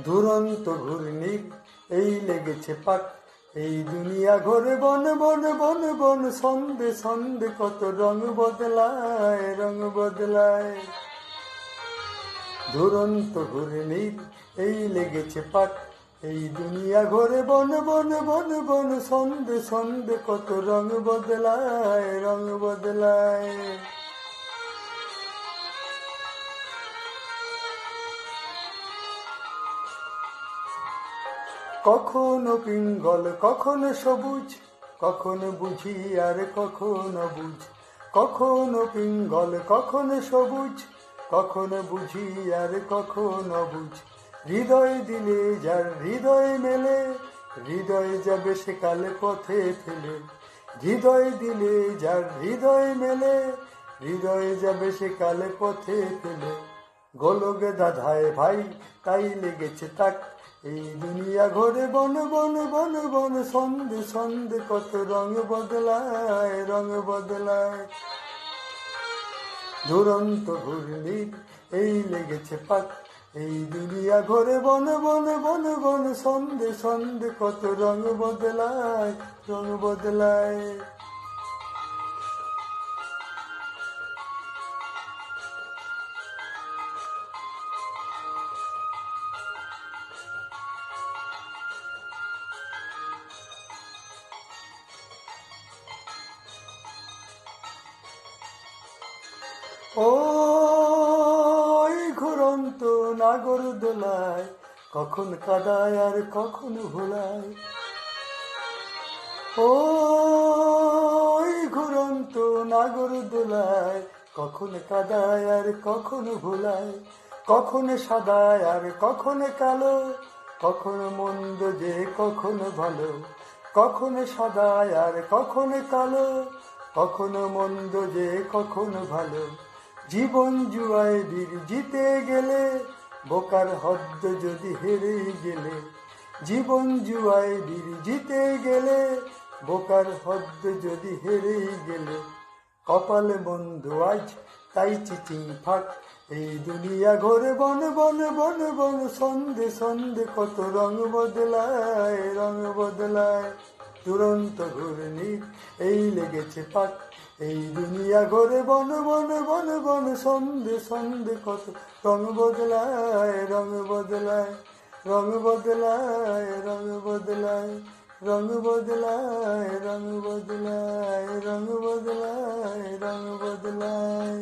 দুরন্ত ঘূর্ণির এই লেগেছে পাক, এই দুনিয়া ঘোরে বন বন বন বন, ছন্দে ছন্দে কত রং বদলায়, রং বদলায়। দুরন্ত ঘূর্ণির এই লেগেছে পাক, এই দুনিয়া ঘোরে বন বন বন বন, ছন্দে ছন্দে কত রং বদলায়, রং বদলায়। কখনো পিঙ্গল কখনো সবুজ, কখনো বুঝি আর কখনো বুঝ। কখনো পিঙ্গল কখনো সবুজ, কখনো বুঝি আর কখনো বুঝ। হৃদয় দিলে যার হৃদয় মেলে, হৃদয় যাবে সেকালে পথে ফেলে। হৃদয় দিলে যার হৃদয় মেলে, হৃদয় যাবে সেকালে পথে ফেলে। গোলকে দাধায় ভাই তাই লেগেছে তাক, এই দুনিয়া ঘোরে বন বন বন বন, ছন্দে ছন্দে কত রং বদলায়, রং বদলায়। দুরন্ত ঘূর্ণির এই লেগেছে পাক, এই দুনিয়া ঘোরে বন বন বন বন, ছন্দে ছন্দে কত রং বদলায়, রং বদলায়। ওই ঘুরন্ত নাগর দোলায়, কখন কাদায় আর কখন ভোলায়। ওই ঘুরন্ত নাগর দোলায়, কখন কাদায় আর কখন ভোলায়। কখন সাদায় আর কখন কালো, কখন মন্দ যে কখন ভালো। কখন সাদায় আর কখন কালো, কখন মন্দ যে কখন ভালো। জীবন জুয়ায় বীর জিতে গেলে, বোকার হদ্দ যদি হেরে গেলে। জীবন জুয়ায় বীর জিতে গেলে, বোকার হদ্দ যদি হেরে গেলে। কপালে মন্দ আজ তাই চিচিং ফাঁক, এই দুনিয়া ঘোরে বন বন বন বন, ছন্দে ছন্দে কত রং বদলায়, রং বদলায়। দুরন্ত ঘূর্ণির এই লেগেছে পাক, এই দুনিয়া ঘোরে বন বন বন বন, ছন্দে ছন্দে কত রং বদলায়, রং বদলায়। রং বদলায়, রং বদলায়, রং বদলায়, রং বদলায়, রং বদলায়, রং বদলায়।